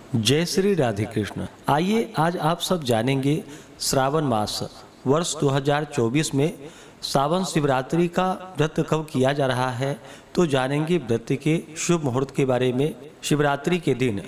जय श्री राधे कृष्ण। आइए आज आप सब जानेंगे श्रावण मास वर्ष 2024 में सावन शिवरात्रि का व्रत कब किया जा रहा है। तो जानेंगे व्रत के शुभ मुहूर्त के बारे में। शिवरात्रि के दिन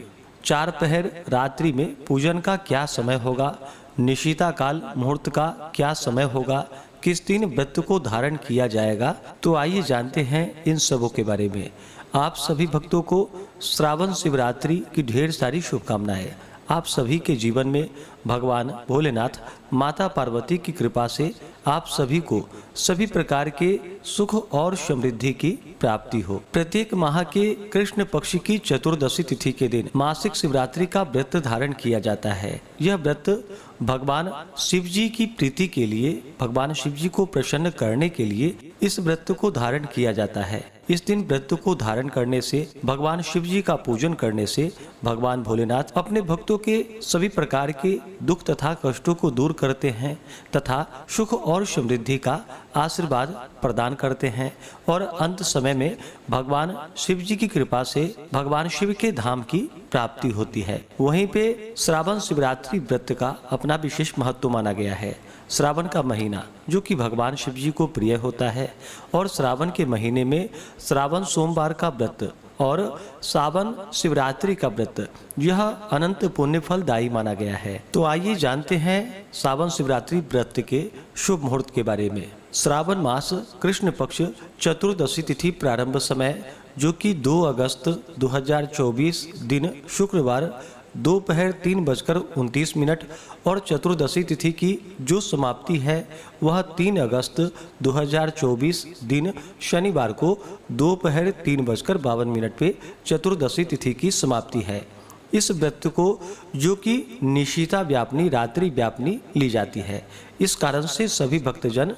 4 पहर रात्रि में पूजन का क्या समय होगा, निशिता काल मुहूर्त का क्या समय होगा, किस दिन व्रत को धारण किया जाएगा। तो आइए जानते हैं इन सबों के बारे में। आप सभी भक्तों को श्रावण शिवरात्रि की ढेर सारी शुभकामनाएं। आप सभी के जीवन में भगवान भोलेनाथ, माता पार्वती की कृपा से आप सभी को सभी प्रकार के सुख और समृद्धि की प्राप्ति हो। प्रत्येक माह के कृष्ण पक्ष की चतुर्दशी तिथि के दिन मासिक शिवरात्रि का व्रत धारण किया जाता है। यह व्रत भगवान शिव जी की प्रीति के लिए, भगवान शिव जी को प्रसन्न करने के लिए इस व्रत को धारण किया जाता है। इस दिन व्रत को धारण करने से, भगवान शिव जी का पूजन करने से भगवान भोलेनाथ अपने भक्तों के सभी प्रकार के दुख तथा कष्टों को दूर करते हैं तथा सुख और समृद्धि का आशीर्वाद प्रदान करते हैं और अंत समय में भगवान शिव जी की कृपा से भगवान शिव के धाम की प्राप्ति होती है। वहीं पे श्रावण शिवरात्रि व्रत का अपना विशेष महत्व माना गया है। श्रावण का महीना जो कि भगवान शिव जी को प्रिय होता है और श्रावण के महीने में श्रावण सोमवार का व्रत और सावन शिवरात्रि का व्रत यह अनंत पुण्य फलदायी माना गया है। तो आइए जानते हैं सावन शिवरात्रि व्रत के शुभ मुहूर्त के बारे में। श्रावण मास कृष्ण पक्ष चतुर्दशी तिथि प्रारंभ समय जो कि 2 अगस्त 2024 दिन शुक्रवार दोपहर 3:29 और चतुर्दशी तिथि की जो समाप्ति है वह 3 अगस्त 2024 दिन शनिवार को दोपहर 3:52 पे चतुर्दशी तिथि की समाप्ति है। इस व्रत को जो कि निशिता व्यापनी, रात्रि व्यापनी ली जाती है। इस कारण से सभी भक्तजन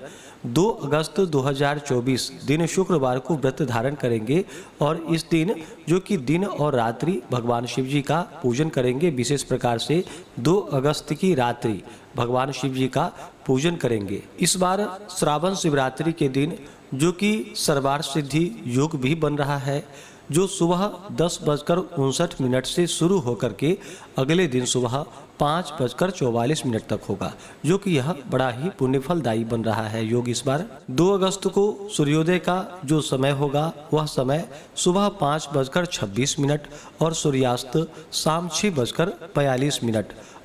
2 अगस्त 2024 दिन शुक्रवार को व्रत धारण करेंगे और इस दिन जो कि दिन और रात्रि भगवान शिव जी का पूजन करेंगे। विशेष प्रकार से 2 अगस्त की रात्रि भगवान शिव जी का पूजन करेंगे। इस बार श्रावण शिवरात्रि के दिन जो कि सर्वार्थ सिद्धि योग भी बन रहा है, जो सुबह 10:59 से शुरू होकर के अगले दिन सुबह 5:44 तक होगा, जो कि यह बड़ा ही पुण्यफलदायी बन रहा है योग। इस बार 2 अगस्त को सूर्योदय का जो समय होगा वह समय सुबह 5:26 और सूर्यास्त शाम 6:42।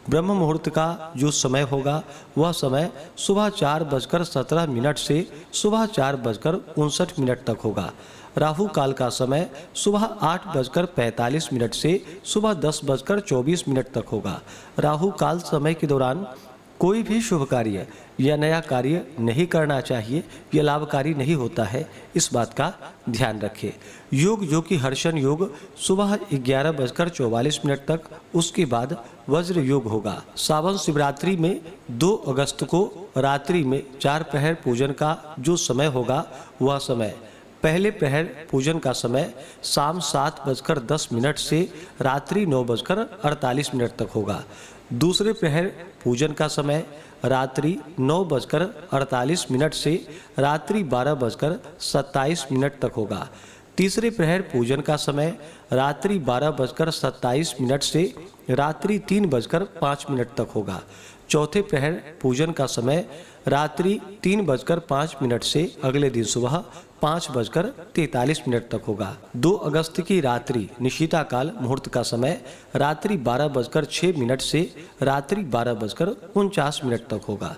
ब्रह्म मुहूर्त का जो समय होगा वह समय सुबह 4:17 से सुबह 4:59 तक होगा। राहु काल का समय सुबह 8:45 से सुबह 10:24 तक होगा। राहु काल समय के दौरान कोई भी शुभ कार्य या नया कार्य नहीं करना चाहिए, यह लाभकारी नहीं होता है, इस बात का ध्यान रखें। योग जो कि हर्षण योग सुबह 11:44 तक, उसके बाद वज्र योग होगा। सावन शिवरात्रि में 2 अगस्त को रात्रि में 4 पहर पूजन का जो समय होगा वह समय, पहले प्रहर पूजन का समय शाम 7:10 से रात्रि 9:48 तक होगा। दूसरे प्रहर पूजन का समय रात्रि 9:48 से रात्रि 12:27 तक होगा। तीसरे प्रहर पूजन का समय रात्रि 12:27 से रात्रि 3:05 तक होगा। चौथे प्रहर पूजन का समय रात्रि 3:05 से अगले दिन सुबह 5:43 तक होगा। 2 अगस्त की रात्रि निशिता काल मुहूर्त का समय रात्रि 12:06 से रात्रि 12:49 तक होगा।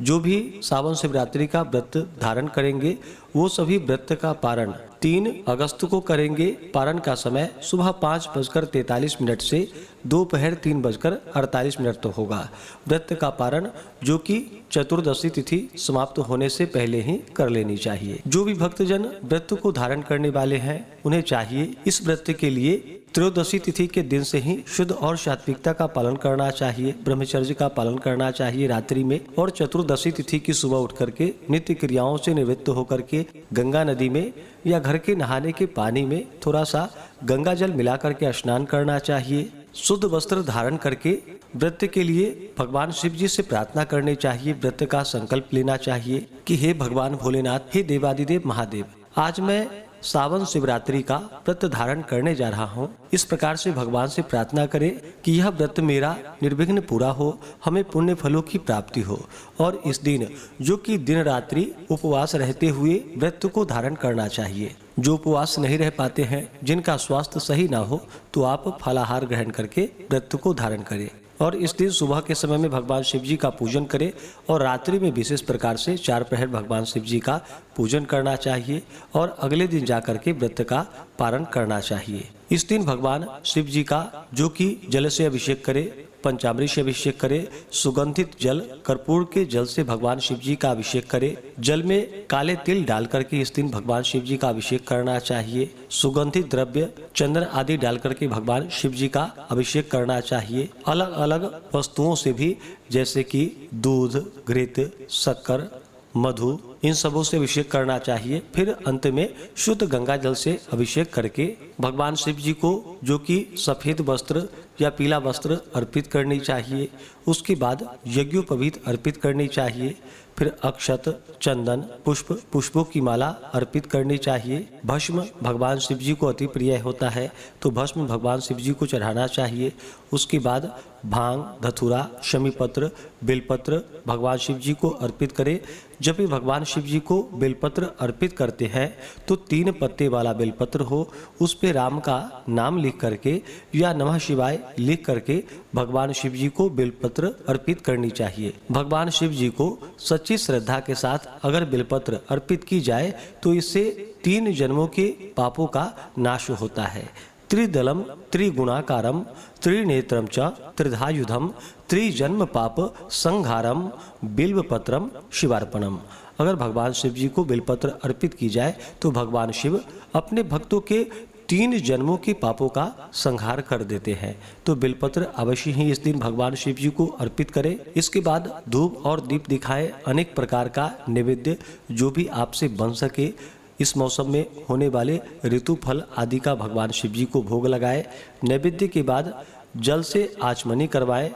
जो भी सावन शिवरात्रि का व्रत धारण करेंगे वो सभी व्रत का पारण 3 अगस्त को करेंगे। पारण का समय सुबह 5:43 से दोपहर 3:48 तक होगा। व्रत का पारण जो कि चतुर्दशी तिथि समाप्त होने से पहले ही कर लेनी चाहिए। जो भी भक्तजन व्रत को धारण करने वाले हैं उन्हें चाहिए इस व्रत के लिए त्रयोदशी तिथि के दिन से ही शुद्ध और सात्विकता का पालन करना चाहिए, ब्रह्मचर्य का पालन करना चाहिए रात्रि में, और चतुर्दशी तिथि की सुबह उठ करके नित्य क्रियाओं से निवृत्त होकर के गंगा नदी में या घर के नहाने के पानी में थोड़ा सा गंगा जल मिला करके स्नान करना चाहिए। शुद्ध वस्त्र धारण करके व्रत के लिए भगवान शिव जी से प्रार्थना करनी चाहिए। व्रत का संकल्प लेना चाहिए कि हे भगवान भोलेनाथ, हे देवादिदेव महादेव, आज मैं सावन शिवरात्रि का व्रत धारण करने जा रहा हूँ। इस प्रकार से भगवान से प्रार्थना करें कि यह व्रत मेरा निर्विघ्न पूरा हो, हमें पुण्य फलों की प्राप्ति हो। और इस दिन जो कि दिन रात्रि उपवास रहते हुए व्रत को धारण करना चाहिए। जो उपवास नहीं रह पाते हैं, जिनका स्वास्थ्य सही ना हो, तो आप फलाहार ग्रहण करके व्रत को धारण करें। और इस दिन सुबह के समय में भगवान शिव जी का पूजन करें और रात्रि में विशेष प्रकार से 4 प्रहर भगवान शिव जी का पूजन करना चाहिए और अगले दिन जाकर के व्रत का पारण करना चाहिए। इस दिन भगवान शिव जी का जो कि जल से अभिषेक करे, पंचामृत से अभिषेक करे, सुगंधित जल कर्पूर के जल से भगवान शिव जी का अभिषेक करे। जल में काले तिल डाल करके इस दिन भगवान शिव जी का अभिषेक करना चाहिए। सुगंधित द्रव्य चंदन आदि डाल करके भगवान शिव जी का अभिषेक करना चाहिए। अलग अलग वस्तुओं से भी, जैसे कि दूध, घृत, शक्कर, मधु, इन सबों से अभिषेक करना चाहिए। फिर अंत में शुद्ध गंगा जल से अभिषेक करके भगवान शिव जी को जो कि सफेद वस्त्र या पीला वस्त्र अर्पित करनी चाहिए। उसके बाद यज्ञोपवीत अर्पित करनी चाहिए। फिर अक्षत, चंदन, पुष्पों की माला अर्पित करनी चाहिए। भस्म भगवान शिव जी को अति प्रिय होता है, तो भस्म भगवान शिव जी को चढ़ाना चाहिए। उसके बाद भांग, धतूरा, शमीपत्र, बेलपत्र भगवान शिव जी को अर्पित करें। जब भी भगवान शिव जी को बेलपत्र अर्पित करते हैं तो 3 पत्ते वाला बेलपत्र हो, उस पे राम का नाम लिख करके या नमः शिवाय लिख करके भगवान शिव जी को बेलपत्र अर्पित करनी चाहिए। भगवान शिव जी को सच्ची श्रद्धा के साथ अगर बेलपत्र अर्पित की जाए तो इससे 3 जन्मों के पापों का नाश होता है। त्रिदलम त्रिगुणाकारम त्रिनेत्रम च त्रिधायुधम त्रिजन्म पाप संहारम बिल्वपत्रम शिवार्पणम। अगर भगवान शिव जी को बेलपत्र अर्पित की जाए तो भगवान शिव अपने भक्तों के 3 जन्मों के पापों का संहार कर देते हैं। तो बेलपत्र अवश्य ही इस दिन भगवान शिव जी को अर्पित करें। इसके बाद धूप और दीप दिखाएं। अनेक प्रकार का नैवेद्य जो भी आपसे बन सके, इस मौसम में होने वाले ऋतु फल आदि का भगवान शिव जी को भोग लगाए। नैवेद्य के बाद जल से आचमनी करवाएं।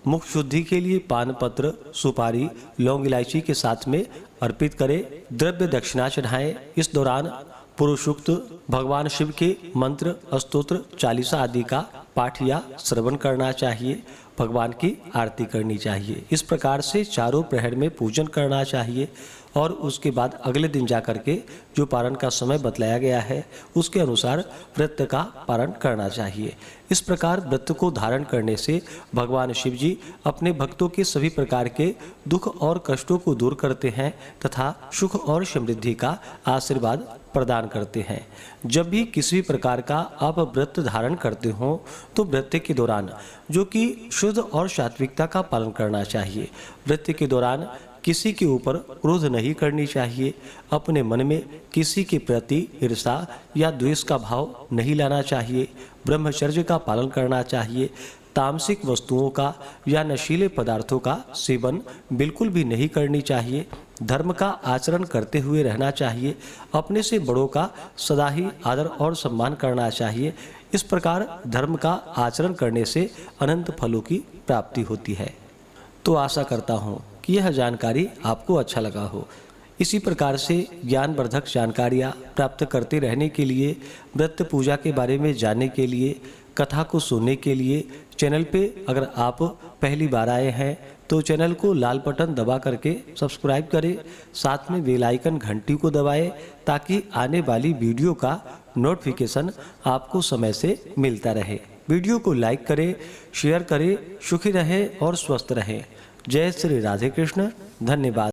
मुख शुद्धि के लिए पान पत्र, सुपारी, लौंग, इलायची के साथ में अर्पित करें। द्रव्य दक्षिणा चढ़ाएं। इस दौरान पुरुषोक्त भगवान शिव के मंत्र, स्तोत्र, चालीसा आदि का पाठ या श्रवण करना चाहिए। भगवान की आरती करनी चाहिए। इस प्रकार से 4 प्रहर में पूजन करना चाहिए और उसके बाद अगले दिन जाकर के जो पारण का समय बतलाया गया है उसके अनुसार व्रत का पारण करना चाहिए। इस प्रकार व्रत को धारण करने से भगवान शिव जी अपने भक्तों के सभी प्रकार के दुख और कष्टों को दूर करते हैं तथा सुख और समृद्धि का आशीर्वाद प्रदान करते हैं। जब भी किसी प्रकार का आप व्रत धारण करते हो तो व्रत के दौरान जो कि शुद्ध और सात्विकता का पालन करना चाहिए। व्रत के दौरान किसी के ऊपर क्रोध नहीं करनी चाहिए। अपने मन में किसी के प्रति ईर्ष्या या द्वेष का भाव नहीं लाना चाहिए। ब्रह्मचर्य का पालन करना चाहिए। तामसिक वस्तुओं का या नशीले पदार्थों का सेवन बिल्कुल भी नहीं करनी चाहिए। धर्म का आचरण करते हुए रहना चाहिए। अपने से बड़ों का सदा ही आदर और सम्मान करना चाहिए। इस प्रकार धर्म का आचरण करने से अनंत फलों की प्राप्ति होती है। तो आशा करता हूँ कि यह जानकारी आपको अच्छा लगा हो। इसी प्रकार से ज्ञानवर्धक जानकारियाँ प्राप्त करते रहने के लिए, व्रत पूजा के बारे में जानने के लिए, कथा को सुनने के लिए चैनल पे अगर आप पहली बार आए हैं तो चैनल को लाल बटन दबा करके सब्सक्राइब करें। साथ में बेल आइकन घंटी को दबाएं ताकि आने वाली वीडियो का नोटिफिकेशन आपको समय से मिलता रहे। वीडियो को लाइक करें, शेयर करें। सुखी रहें और स्वस्थ रहें। जय श्री राधे कृष्ण। धन्यवाद।